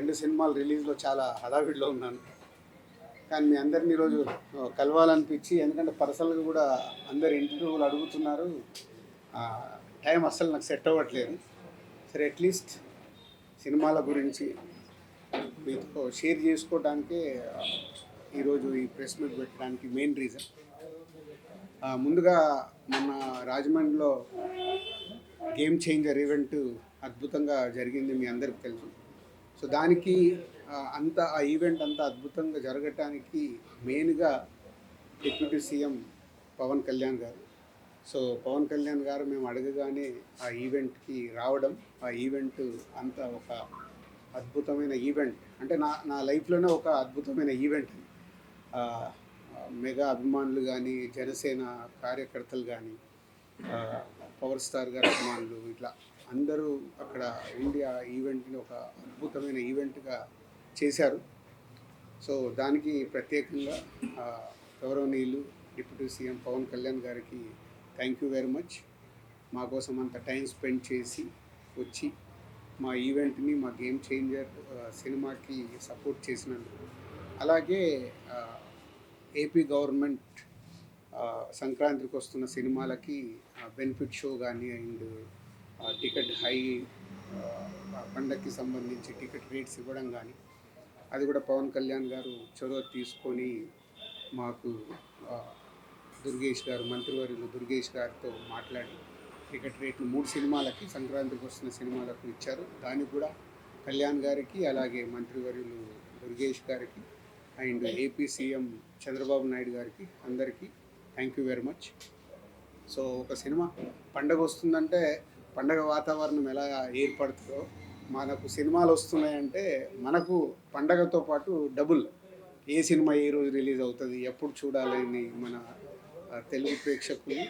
2 సినిమాలు రిలీజ్లో చాలా హడావిడిలో ఉన్నాను. కానీ మీ అందరిని ఈరోజు కలవాలనిపించి, ఎందుకంటే పర్సనల్గా కూడా అందరు ఇంటర్వ్యూలు అడుగుతున్నారు. టైం అస్సలు నాకు సెట్ అవ్వట్లేదు. సరే, అట్లీస్ట్ సినిమాల గురించి మీతో షేర్ చేసుకోవడానికే ఈరోజు ఈ ప్రెస్ మీట్ పెట్టడానికి మెయిన్ రీజన్. ముందుగా మొన్న రాజమండ్రిలో గేమ్ చేంజర్ ఈవెంట్ అద్భుతంగా జరిగింది, మీ అందరికీ తెలుసు. సో దానికి ఆ ఈవెంట్ అంతా అద్భుతంగా జరగటానికి మెయిన్గా డిప్యూటీ సీఎం పవన్ కళ్యాణ్ గారు. సో పవన్ కళ్యాణ్ గారు మేము అడగగానే ఆ ఈవెంట్కి రావడం, ఆ ఈవెంట్ అంతా ఒక అద్భుతమైన ఈవెంట్. అంటే నా లైఫ్లోనే ఒక అద్భుతమైన ఈవెంట్. మెగా అభిమానులు కానీ, జనసేన కార్యకర్తలు కానీ, పవర్ స్టార్ గారి అభిమానులు, ఇట్లా అందరూ అక్కడ ఇండియా ఈవెంట్ని ఒక అద్భుతమైన ఈవెంట్గా చేశారు. సో దానికి ప్రత్యేకంగా గౌరవనీయులు డిప్యూటీ సీఎం పవన్ కళ్యాణ్ గారికి థ్యాంక్ యూ వెరీ మచ్. మా కోసం అంత టైం స్పెండ్ చేసి వచ్చి మా ఈవెంట్ని, మా గేమ్ చేంజర్ సినిమాకి సపోర్ట్ చేసినందుకు. అలాగే ఏపీ గవర్నమెంట్ సంక్రాంతికి వస్తున్న సినిమాలకి బెనిఫిట్ షో కానీ, అండ్ టికెట్ పండగకి సంబంధించి టికెట్ రేట్స్ ఇవ్వడం కానీ, అది కూడా పవన్ కళ్యాణ్ గారు చొరవ తీసుకొని మాకు దుర్గేష్ గారు, మంత్రివర్యులు దుర్గేష్ గారితో మాట్లాడి టికెట్ రేట్లు 3 సినిమాలకి, సంక్రాంతికి వస్తున్న సినిమాలకు ఇచ్చారు. దానికి కూడా కళ్యాణ్ గారికి, అలాగే మంత్రివర్యులు దుర్గేష్ గారికి, and AP CM Chandrababu Naidu గారికి అందరికీ thank you very much. So ఒక సినిమా పండగ వస్తుందంటే పండగ వాతావరణం ఎలా ఏర్పడుతుందో, మనకు సినిమాలు వస్తున్నాయంటే మనకు పండగతో పాటు డబుల్ ఏ సినిమా ఏ రోజు రిలీజ్ అవుతుంది, ఎప్పుడు చూడాలని మన తెలుగు ప్రేక్షకులు,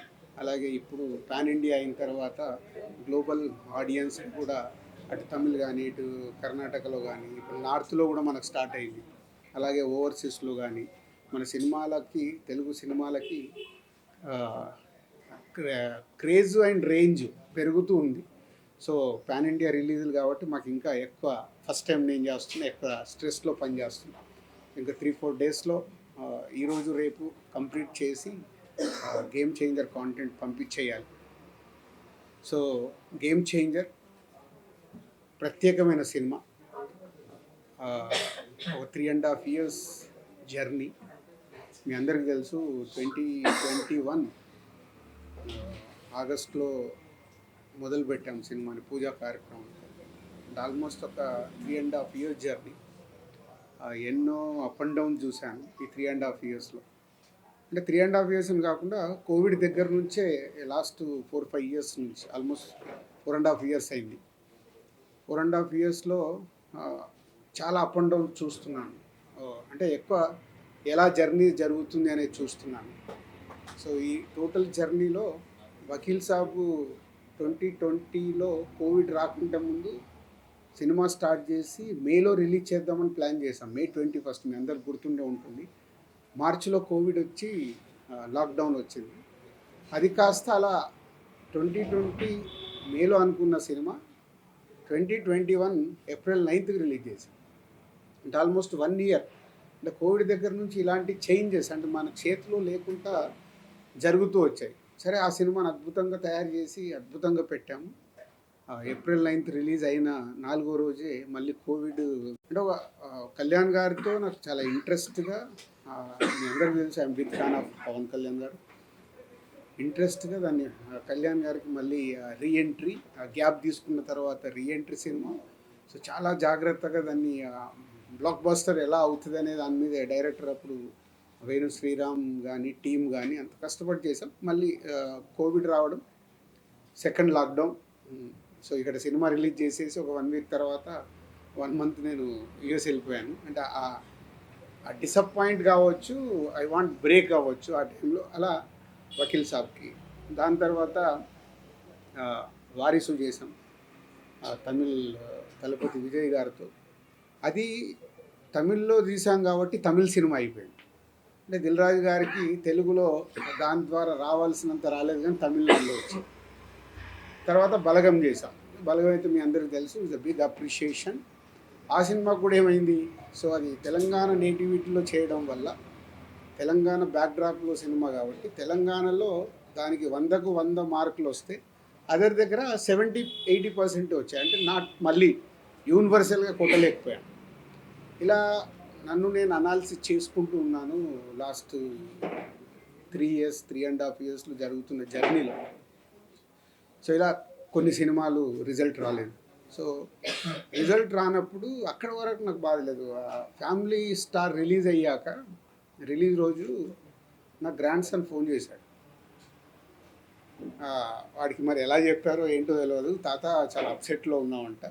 అలాగే ఇప్పుడు పాన్ ఇండియా అయిన తర్వాత గ్లోబల్ ఆడియన్స్ కూడా అటు తమిళ్ కానీ, ఇటు కర్ణాటకలో కానీ, ఇప్పుడు నార్త్లో కూడా మనకు స్టార్ట్ అయింది. అలాగే ఓవర్సీస్లో కానీ మన సినిమాలకి, తెలుగు సినిమాలకి క్రేజ్ అండ్ రేంజ్ పెరుగుతూ ఉంది. సో పాన్ ఇండియా రిలీజులు కాబట్టి మాకు ఇంకా ఎక్కువ, ఫస్ట్ టైం నేను చేస్తున్నా, ఎక్కువ స్ట్రెస్లో పనిచేస్తున్నా. ఇంకా 3-4 డేస్లో ఈరోజు రేపు కంప్లీట్ చేసి గేమ్ చేంజర్ కాంటెంట్ పంపించేయాలి. సో గేమ్ చేంజర్ ప్రత్యేకమైన సినిమా. ఒక 3.5 years జర్నీ. మీ అందరికీ తెలుసు, 2021 ఆగస్టులో మొదలుపెట్టాం సినిమాని, పూజా కార్యక్రమం. ఆల్మోస్ట్ ఒక 3.5 years జర్నీ. ఎన్నో అప్ అండ్ డౌన్ చూశాను ఈ 3.5 yearsలో. అంటే 3.5 years అని కాకుండా కోవిడ్ దగ్గర నుంచే లాస్ట్ 4-5 years నుంచి ఆల్మోస్ట్ 4.5 years అయింది. 4.5 yearsలో చాలా అప్ అండ్ డౌన్ చూస్తున్నాను. అంటే ఎక్కువ ఎలా జర్నీ జరుగుతుంది అనేది చూస్తున్నాను. సో ఈ టోటల్ జర్నీలో వకీల్ సాబు 2020లో కోవిడ్ రాకుండా ముందు సినిమా స్టార్ట్ చేసి మేలో రిలీజ్ చేద్దామని ప్లాన్ చేసాం. May 21 మీ అందరికి గుర్తుండే ఉంటుంది. మార్చిలో కోవిడ్ వచ్చి లాక్డౌన్ వచ్చింది. అది కాస్త అలా 2020 మేలో అనుకున్న సినిమా 2021 April 9th రిలీజ్ చేసాం. అంటే ఆల్మోస్ట్ 1 year. అంటే కోవిడ్ దగ్గర నుంచి ఇలాంటి చేంజెస్ అంటే మన చేతిలో లేకుండా జరుగుతూ వచ్చాయి. సరే, ఆ సినిమాను అద్భుతంగా తయారు చేసి అద్భుతంగా పెట్టాము. April 9th రిలీజ్ అయిన 4వ రోజే మళ్ళీ కోవిడ్. అంటే కళ్యాణ్ గారితో నాకు చాలా ఇంట్రెస్ట్గా, మీ అందరికీ తెలుసు I'm big fan of Pawan Kalyan garu. ఇంట్రెస్ట్గా దాన్ని కళ్యాణ్ గారికి మళ్ళీ రీఎంట్రీ, గ్యాప్ తీసుకున్న తర్వాత రీఎంట్రీ సినిమా. సో చాలా జాగ్రత్తగా దాన్ని బ్లాక్ బస్టర్ ఎలా అవుతుంది అనే దాని మీద డైరెక్టర్ అప్పుడు వేణు శ్రీరామ్ కానీ, టీం కానీ అంత కష్టపడి చేసాం. మళ్ళీ కోవిడ్ రావడం, సెకండ్ లాక్డౌన్. సో ఇక్కడ సినిమా రిలీజ్ చేసేసి ఒక 1 week తర్వాత 1 month నేను యూఎస్ వెళ్ళిపోయాను. అంటే ఆ డిసప్పాయింట్ కావచ్చు, ఐ వాంట్ బ్రేక్ అవ్వచ్చు ఆ టైంలో. అలా వకీల్ సాబ్కి, దాని తర్వాత వారిసు చేసాం తమిళ్ తలపతి విజయ్ గారితో. అది తమిళ్లో తీసాం కాబట్టి తమిళ్ సినిమా అయిపోయింది. అంటే దిల్ రాజు గారికి తెలుగులో దాని ద్వారా రావాల్సినంత రాలేదు, కానీ తమిళ్లో వచ్చింది. తర్వాత బలగం చేసాం. బలగం అయితే మీ అందరికీ తెలుసు, ఇస్ అ బిగ్ అప్రిషియేషన్. ఆ సినిమా కూడా ఏమైంది, సో అది తెలంగాణ నేటివిటీలో చేయడం వల్ల, తెలంగాణ బ్యాక్డ్రాప్లో సినిమా కాబట్టి తెలంగాణలో దానికి 100కు 100 మార్కులు వస్తే అదర్ దగ్గర 70-80% వచ్చాయి. అంటే నాట్ మళ్ళీ యూనివర్సల్గా కొట్టలేకపోయాను. ఇలా నన్ను నేను అనాలిసిస్ చేసుకుంటూ ఉన్నాను లాస్ట్ 3.5 ఇయర్స్లో జరుగుతున్న జర్నీలో. సో ఇలా కొన్ని సినిమాలు రిజల్ట్ రాలేదు. సో రిజల్ట్ రానప్పుడు అక్కడ వరకు నాకు బాధ లేదు. ఫ్యామిలీ స్టార్ రిలీజ్ అయ్యాక రిలీజ్ రోజు నా గ్రాండ్ సన్ ఫోన్ చేశాడు. వాడికి మరి ఎలా చెప్పారో ఏంటో తెలియదు, తాత చాలా అప్సెట్లో ఉన్నావంట,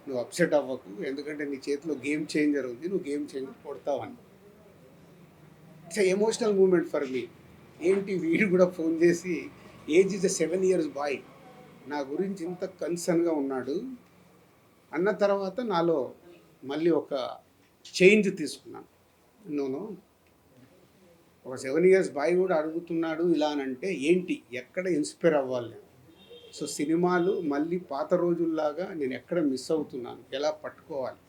నువ్వు అప్సెట్ అవ్వకు, ఎందుకంటే నీ చేతిలో గేమ్ చేంజర్ ఉంది, నువ్వు గేమ్ చేంజర్ కొడతావని. It's emotional moment for me. ఏంటి వీడు కూడా ఫోన్ చేసి, ఏజ్ ఇస్ 7 years బాయ్, నా గురించి ఇంత కన్సర్న్గా ఉన్నాడు అన్న తర్వాత నాలో మళ్ళీ ఒక చేంజ్ తీసుకున్నాను. నోనో, ఒక 7 years బాయ్ కూడా అడుగుతున్నాడు ఇలా అని అంటే ఏంటి, ఎక్కడ ఇన్స్పైర్ అవ్వాలి నేను. సో సినిమాలు మళ్ళీ పాత రోజుల్లాగా నేను ఎక్కడ మిస్ అవుతున్నాను, ఎలా పట్టుకోవాలి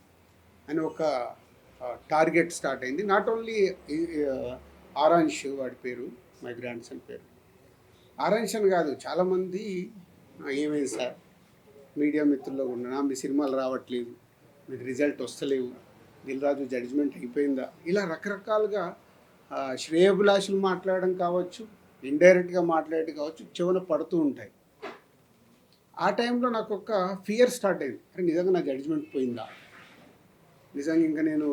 అని ఒక టార్గెట్ స్టార్ట్ అయింది. నాట్ ఓన్లీ ఆరాంష్, వాడి పేరు, మై గ్రాండ్ సన్ పేరు ఆరాంష్ అని కాదు, చాలామంది ఏమైంది సార్ మీడియా మిత్రుల్లో ఉన్నా, మీ సినిమాలు రావట్లేదు, మీకు రిజల్ట్ వస్తలేవు, దిల్ రాజు జడ్జిమెంట్ అయిపోయిందా, ఇలా రకరకాలుగా శ్రేయోభిలాషులు మాట్లాడడం కావచ్చు, ఇండైరెక్ట్గా మాట్లాడడం కావచ్చు, చెవున పడుతూ ఉంటాయి. ఆ టైంలో నాకు ఒక ఫియర్ స్టార్ట్ అయింది. అరే నిజంగా నా జడ్జిమెంట్ పోయిందా, నిజంగా ఇంకా నేను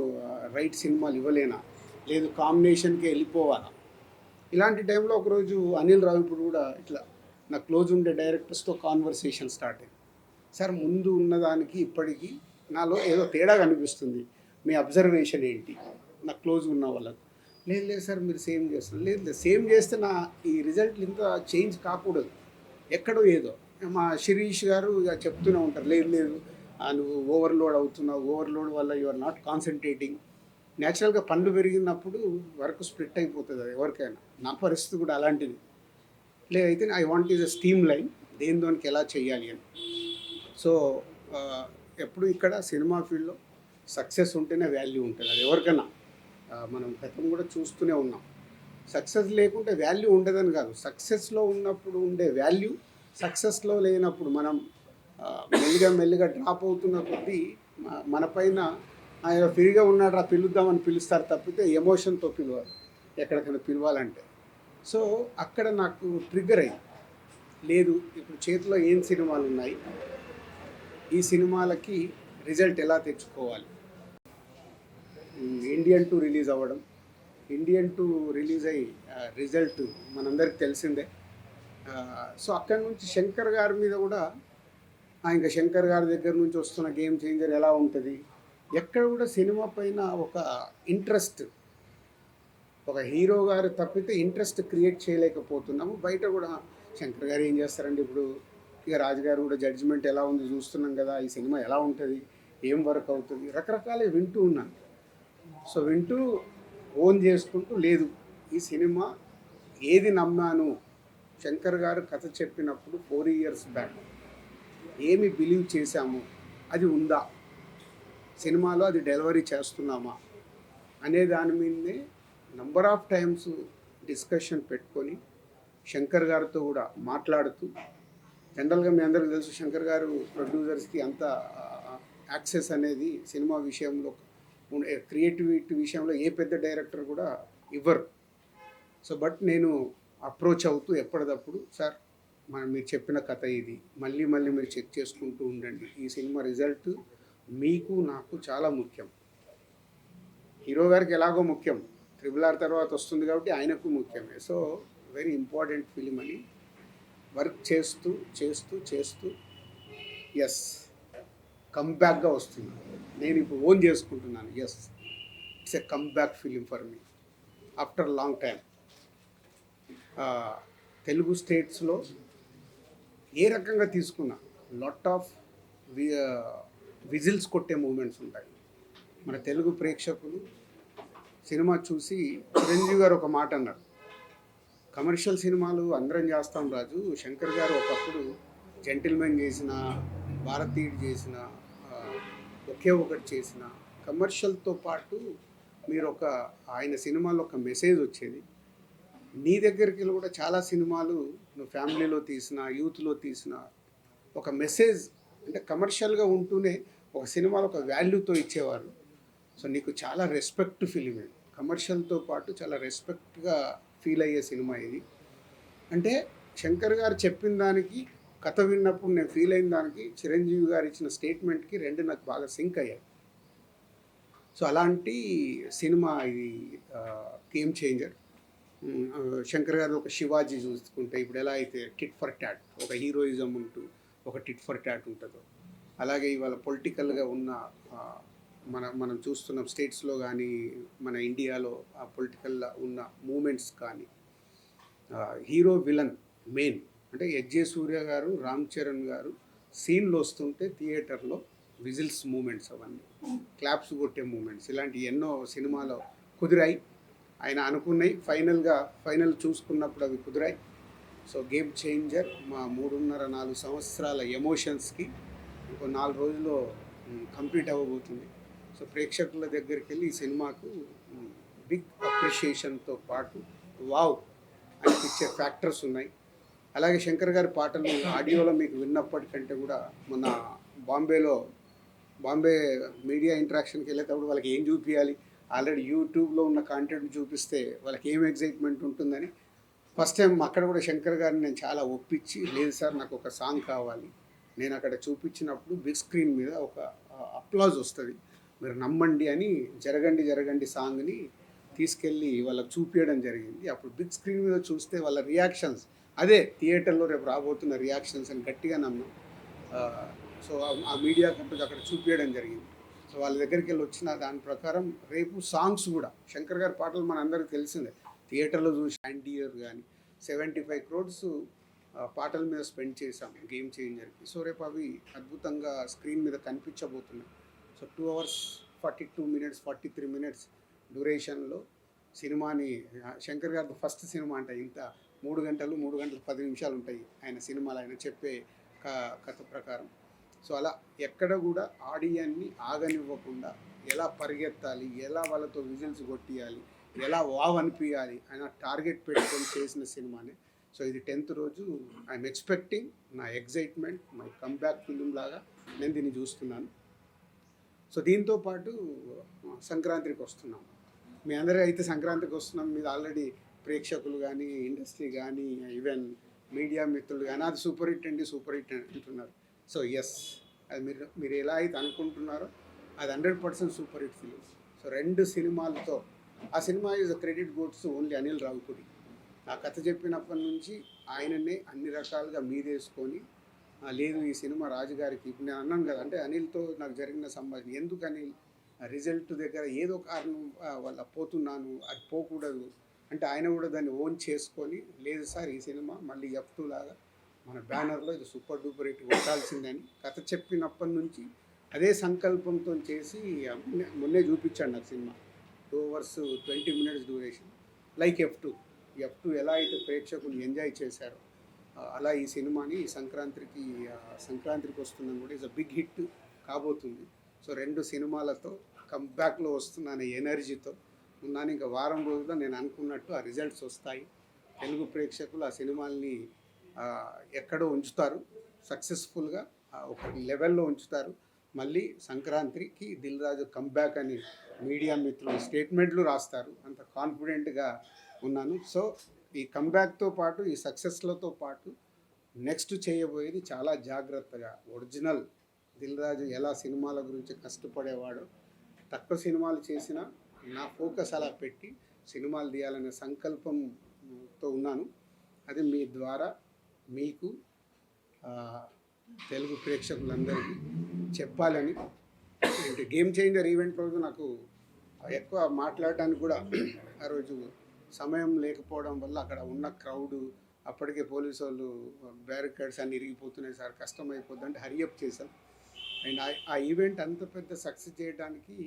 రైట్ సినిమాలు ఇవ్వలేనా, లేదు కాంబినేషన్కి వెళ్ళిపోవాలా. ఇలాంటి టైంలో ఒకరోజు అనిల్ రావిపూడి కూడా ఇట్లా నా క్లోజ్ ఉండే డైరెక్టర్స్తో కాన్వర్సేషన్ స్టార్ట్ అయింది. సార్ ముందు ఉన్నదానికి ఇప్పటికీ నాలో ఏదో తేడా కనిపిస్తుంది, మీ అబ్జర్వేషన్ ఏంటి, నా క్లోజ్ ఉన్న వాళ్ళకు. లేదు లేదు సార్ మీరు సేమ్ చేస్తారు, లేదు లేదు సేమ్ చేస్తే నా ఈ రిజల్ట్లు ఇంత చేంజ్ కాకూడదు, ఎక్కడో ఏదో. మా శిరీష్ గారు ఇక చెప్తూనే ఉంటారు, లేదు లేదు నువ్వు ఓవర్లోడ్ అవుతున్నావు, ఓవర్లోడ్ వల్ల యు ఆర్ నాట్ కాన్సన్ట్రేటింగ్. న్యాచురల్గా పండ్లు పెరిగినప్పుడు వర్క్ స్ప్లిట్ అయిపోతుంది, అది ఎవరికైనా. నా పరిస్థితి కూడా అలాంటిది. లేదైతే I want is a steam line, దేనికి ఎలా చేయాలి అని. సో ఎప్పుడు ఇక్కడ సినిమా ఫీల్డ్లో సక్సెస్ ఉంటేనే వాల్యూ ఉంటుంది, అది ఎవరికైనా. మనం గతం కూడా చూస్తూనే ఉన్నాం, సక్సెస్ లేకుంటే వాల్యూ ఉండదని కాదు, సక్సెస్లో ఉన్నప్పుడు ఉండే వాల్యూ సక్సెస్లో లేనప్పుడు మనం మెల్లిగా డ్రాప్ అవుతున్న కొద్దీ మన పైన ఫ్రీగా ఉన్నాడు రా పిలుద్దామని పిలుస్తారు తప్పితే ఎమోషన్తో పిలవాలి ఎక్కడికైనా పిలవాలంటే. సో అక్కడ నాకు ట్రిగ్గర్ అయింది, లేదు ఇప్పుడు చేతిలో ఏం సినిమాలు ఉన్నాయి, ఈ సినిమాలకి రిజల్ట్ ఎలా తెచ్చుకోవాలి. ఇండియన్ 2 రిలీజ్ అవ్వడం, ఇండియన్ 2 రిలీజ్ అయ్యి రిజల్ట్ మనందరికి తెలిసిందే. సో అక్కడి నుంచి శంకర్ గారి మీద కూడా, ఇంకా శంకర్ గారి దగ్గర నుంచి వస్తున్న గేమ్ చేంజర్ ఎలా ఉంటుంది, ఎక్కడ కూడా సినిమా పైన ఒక ఇంట్రెస్ట్, ఒక హీరో గారు తప్పితే ఇంట్రెస్ట్ క్రియేట్ చేయలేకపోతున్నాము. బయట కూడా శంకర్ గారు ఏం చేస్తారండి, ఇప్పుడు ఇక రాజుగారు కూడా జడ్జిమెంట్ ఎలా ఉంది చూస్తున్నాం కదా, ఈ సినిమా ఎలా ఉంటుంది, ఏం వర్క్ అవుతుంది, రకరకాలు వింటూ ఉన్నాను. సో వింటూ ఓన్ చేసుకుంటూ, లేదు ఈ సినిమా ఏది నమ్మాను, శంకర్ గారు కథ చెప్పినప్పుడు 4 years బ్యాక్ ఏమి బిలీవ్ చేశాము అది ఉందా, సినిమాలో అది డెలివరీ చేస్తున్నామా అనే దాని మీదనే నంబర్ ఆఫ్ టైమ్స్ డిస్కషన్ పెట్టుకొని శంకర్ గారితో కూడా మాట్లాడుతూ. జనరల్గా మీ అందరికీ తెలుసు, శంకర్ గారు ప్రొడ్యూసర్స్కి అంత యాక్సెస్ అనేది సినిమా విషయంలో, క్రియేటివిటీ విషయంలో ఏ పెద్ద డైరెక్టర్ కూడా ఇవ్వరు. సో బట్ నేను అప్రోచ్ అవుతూ ఎప్పటికప్పుడు, సార్ మీరు చెప్పిన కథ ఇది, మళ్ళీ మీరు చెక్ చేసుకుంటూ ఉండండి, ఈ సినిమా రిజల్ట్ మీకు నాకు చాలా ముఖ్యం, హీరో గారికి ఎలాగో ముఖ్యం, RRR తర్వాత వస్తుంది కాబట్టి ఆయనకు ముఖ్యమే. సో వెరీ ఇంపార్టెంట్ ఫిలిం అని వర్క్ చేస్తూ ఎస్ కమ్బ్యాక్గా వస్తున్నాను. నేను ఇప్పుడు ఓన్ చేసుకుంటున్నాను, yes it's a comeback film for me after long time. Telugu స్టేట్స్లో ఏ రకంగా తీసుకున్నా లాట్ ఆఫ్ విజిల్స్ కొట్టే మూమెంట్స్ ఉంటాయి. మన తెలుగు ప్రేక్షకులు సినిమా చూసి చిరంజీవి గారు ఒక మాట అన్నారు, కమర్షియల్ సినిమాలు అందరం చేస్తాం రాజు, శంకర్ గారు ఒకప్పుడు జెంటిల్మెన్ చేసిన, భారతీయుడు చేసిన, ఒకే ఒకటి చేసిన కమర్షియల్తో పాటు మీరు ఆయన సినిమాలో ఒక మెసేజ్ వచ్చేది. నీ దగ్గరికి వెళ్ళి కూడా చాలా సినిమాలు నువ్వు ఫ్యామిలీలో తీసిన, యూత్లో తీసిన ఒక మెసేజ్ అంటే కమర్షియల్గా ఉంటూనే ఒక సినిమాలో ఒక వాల్యూతో ఇచ్చేవారు. సో నీకు చాలా రెస్పెక్ట్ ఫిలిం ఇది. కమర్షియల్తో పాటు చాలా రెస్పెక్ట్గా ఫీల్ అయ్యే సినిమా ఇది. అంటే శంకర్ గారు చెప్పిన దానికి, కథ విన్నప్పుడు నేను ఫీల్ అయిన దానికి, చిరంజీవి గారు ఇచ్చిన స్టేట్మెంట్కి రెండు నాకు బాగా సింక్ అయ్యాయి. సో అలాంటి సినిమా ఇది గేమ్ చేంజర్. శంకర్ గారు ఒక శివాజీ చూసుకుంటే ఇప్పుడు ఎలా అయితే టిట్ ఫర్ ట్యాట్ ఒక హీరోయిజం ఉంటూ ఒక టిట్ ఫర్ ట్యాట్ ఉంటుందో, అలాగే ఇవాళ పొలిటికల్గా ఉన్న మనం చూస్తున్న స్టేట్స్లో కానీ మన ఇండియాలో ఆ పొలిటికల్లో ఉన్న మూమెంట్స్ కానీ హీరో విలన్ మెయిన్ అంటే ఎస్జే సూర్య గారు, రామ్ చరణ్ గారు సీన్లు వస్తుంటే థియేటర్లో విజిల్స్ మూమెంట్స్, అవన్నీ క్లాప్స్ కొట్టే మూమెంట్స్, ఇలాంటి ఎన్నో సినిమాలో కుదిరాయి. ఆయన అనుకున్నాయి ఫైనల్ చూసుకున్నప్పుడు అవి కుదిరాయి. సో గేమ్ చేంజర్ మా 3.5-4 సంవత్సరాల ఎమోషన్స్కి ఇంకో 4 రోజుల్లో కంప్లీట్ అవ్వబోతుంది. సో ప్రేక్షకుల దగ్గరికి వెళ్ళి ఈ సినిమాకు బిగ్ అప్రిషియేషన్తో పాటు వావ్ అనిపించే ఫ్యాక్టర్స్ ఉన్నాయి. అలాగే శంకర్ గారి పాటలు ఆడియోలో మీకు విన్నప్పటికంటే కూడా మొన్న బాంబే మీడియా ఇంటరాక్షన్కి వెళ్ళేటప్పుడు వాళ్ళకి ఏం చూపించాలి, ఆల్రెడీ యూట్యూబ్లో ఉన్న కాంటెంట్ చూపిస్తే వాళ్ళకి ఏం ఎగ్జైట్మెంట్ ఉంటుందని ఫస్ట్ టైం అక్కడ కూడా శంకర్ గారిని నేను చాలా ఒప్పించి, లేదు సార్ నాకు ఒక సాంగ్ కావాలి, నేను అక్కడ చూపించినప్పుడు బిగ్ స్క్రీన్ మీద ఒక అప్లాజ్ వస్తుంది, మీరు నమ్మండి అని జరగండి సాంగ్ని తీసుకెళ్ళి వాళ్ళకి చూపించడం జరిగింది. అప్పుడు బిగ్ స్క్రీన్ మీద చూస్తే వాళ్ళ రియాక్షన్స్ అదే థియేటర్లో రేపు రాబోతున్న రియాక్షన్స్ అని గట్టిగా నమ్మాం. సో ఆ మీడియా కంపెనీ అక్కడ చూపించడం జరిగింది. సో వాళ్ళ దగ్గరికి వెళ్ళి వచ్చిన దాని ప్రకారం రేపు సాంగ్స్ కూడా శంకర్ గారి పాటలు మన అందరికీ తెలిసిందే, థియేటర్లో చూసి అండియర్ కానీ 75 crores పాటల మీద స్పెండ్ చేశాం గేమ్ చేంజర్కి. సో రేపు అవి అద్భుతంగా స్క్రీన్ మీద కనిపించబోతున్నాయి. సో 2 hours 42 minutes 43 minutes డ్యూరేషన్లో సినిమాని శంకర్ గారి ఫస్ట్ సినిమా అంటే ఇంత 3 గంటలు 10 నిమిషాలు ఉంటాయి ఆయన సినిమాలు, ఆయన చెప్పే కథ ప్రకారం. సో అలా ఎక్కడ కూడా ఆడియన్ని ఆగనివ్వకుండా ఎలా పరిగెత్తాలి, ఎలా వాళ్ళతో విజిల్స్ కొట్టియాలి, ఎలా వావ్ అనిపించాలి ఆయన టార్గెట్ పెట్టుకొని చేసిన సినిమానే. సో ఇది 10th రోజు ఐఎమ్ ఎక్స్పెక్టింగ్, నా ఎగ్జైట్మెంట్ మై కమ్బ్యాక్ ఫిలిం లాగా నేను దీన్ని చూస్తున్నాను. సో దీంతో పాటు సంక్రాంతికి వస్తున్నాం, మీ అందరూ అయితే సంక్రాంతికి వస్తున్నాం, మీరు ఆల్రెడీ ప్రేక్షకులు కానీ ఇండస్ట్రీ కానీ ఈవెన్ మీడియా మిత్రులు కానీ అది సూపర్ హిట్ అంటున్నారు. సో ఎస్, అది మీరు ఎలా అయితే అనుకుంటున్నారో అది 100% సూపర్ హిట్ ఫిలిం. సో 2 సినిమాలతో ఆ cinema is credit గోడ్స్ only Anil Ravipudi. ఆ కథ చెప్పినప్పటి నుంచి ఆయననే అన్ని రకాలుగా మీదేసుకొని, లేదు ఈ సినిమా రాజుగారికి, ఇప్పుడు నేను అన్నాను కదా, అంటే అనిల్తో నాకు జరిగిన సంభాషణ, ఎందుకు అనిల్ రిజల్ట్ దగ్గర ఏదో కారణం వల్ల పోతున్నాను, అది పోకూడదు అంటే ఆయన కూడా దాన్ని ఓన్ చేసుకొని, లేదు సార్ ఈ సినిమా మళ్ళీ F2 లాగా మన బ్యానర్లో ఇది సూపర్ డూపర్ హిట్ కొట్టాల్సిందని కథ చెప్పినప్పటి నుంచి అదే సంకల్పంతో చేసి మొన్నే చూపించాడు నాకు cinema. 2 hours 20 minutes duration, like F2 ఎలా అయితే ప్రేక్షకులు ఎంజాయ్ చేశారో అలా ఈ సినిమాని సంక్రాంతికి వస్తుందని కూడా ఈజ్ అ బిగ్ హిట్ కాబోతుంది. సో 2 సినిమాలతో కంబ్యాక్లో వస్తున్న ఎనర్జీతో ఉన్నాను. ఇంకా వారం రోజుల్లో నేను అనుకున్నట్టు ఆ రిజల్ట్స్ వస్తాయి. తెలుగు ప్రేక్షకులు ఆ సినిమాల్ని ఎక్కడో ఉంచుతారు, సక్సెస్ఫుల్గా ఒక లెవెల్లో ఉంచుతారు. మళ్ళీ సంక్రాంతికి దిల్ రాజు కంబ్యాక్ అని మీడియా మిత్రులు స్టేట్మెంట్లు రాస్తారు, అంత కాన్ఫిడెంట్గా ఉన్నాను. సో ఈ కంబ్యాక్తో పాటు ఈ సక్సెస్లతో పాటు నెక్స్ట్ చేయబోయేది చాలా జాగ్రత్తగా ఒరిజినల్ దిల్ రాజు ఎలా సినిమాల గురించి కష్టపడేవాడో, తక్కువ సినిమాలు చేసినా నా ఫోకస్ అలా పెట్టి సినిమాలు తీయాలనే సంకల్పంతో ఉన్నాను. అది మీ ద్వారా మీకు తెలుగు ప్రేక్షకులందరికీ చెప్పాలని. అంటే గేమ్ చేంజర్ ఈవెంట్ రోజు నాకు ఎక్కువ మాట్లాడడానికి కూడా ఆ రోజు సమయం లేకపోవడం వల్ల అక్కడ ఉన్న క్రౌడు, అప్పటికే పోలీసు వాళ్ళు బ్యారికేడ్స్ అన్ని ఇరిగిపోతున్నాయి సార్, కష్టమైపోద్ది అంటే హరియప్ చేశాం. అండ్ ఆ ఈవెంట్ అంత పెద్ద సక్సెస్ చేయడానికి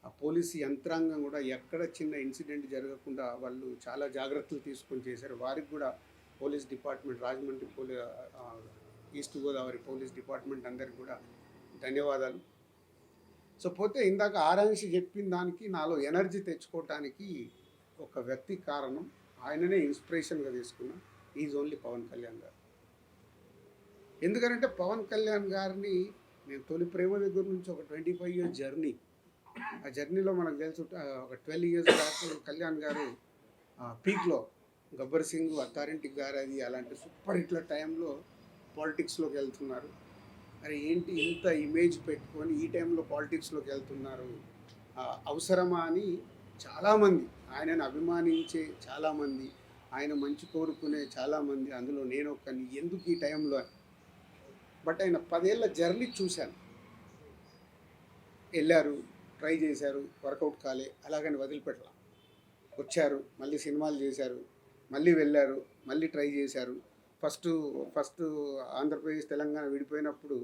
ఆ పోలీసు యంత్రాంగం కూడా ఎక్కడ చిన్న ఇన్సిడెంట్ జరగకుండా వాళ్ళు చాలా జాగ్రత్తలు తీసుకొని చేశారు. వారికి కూడా police department, Rajahmundry east Godavari police department అందరికి కూడా ధన్యవాదాలు. సో పోతే ఇందాక ఆరాంశి చెప్పిన దానికి నాలో ఎనర్జీ తెచ్చుకోవటానికి ఒక వ్యక్తి కారణం, ఆయననే ఇన్స్పిరేషన్గా తీసుకున్నా. ఈజ్ ఓన్లీ పవన్ కళ్యాణ్ గారు. ఎందుకంటే పవన్ కళ్యాణ్ గారిని నేను తొలి ప్రేమ దగ్గర నుంచి ఒక 25 ఇయర్స్ జర్నీ, ఆ జర్నీలో మనకు తెలుసు ఒక 12 ఇయర్స్ బ్యాక్ కళ్యాణ్ గారు పీక్లో గబ్బర్ సింగ్, అత్తారింటికి గారది అలాంటి సూపర్ హిట్ల టైంలో పాలిటిక్స్లోకి వెళ్తున్నారు. అరే ఏంటి ఇంత ఇమేజ్ పెట్టుకొని ఈ టైంలో పాలిటిక్స్లోకి వెళ్తున్నారు, అవసరమా అని చాలామంది, ఆయనను అభిమానించే చాలామంది, ఆయన మంచి కోరుకునే చాలామంది, అందులో నేను ఒక్కని, ఎందుకు ఈ టైంలో. బట్ ఆయన 10 ఏళ్ళ జర్నీ చూశాను. వెళ్ళారు, ట్రై చేశారు, వర్కౌట్ కాలే, అలాగని వదిలిపెట్టలా. వచ్చారు, మళ్ళీ సినిమాలు చేశారు, మళ్ళీ వెళ్ళారు, మళ్ళీ ట్రై చేశారు. ఫస్ట్ ఆంధ్రప్రదేశ్ తెలంగాణ విడిపోయినప్పుడు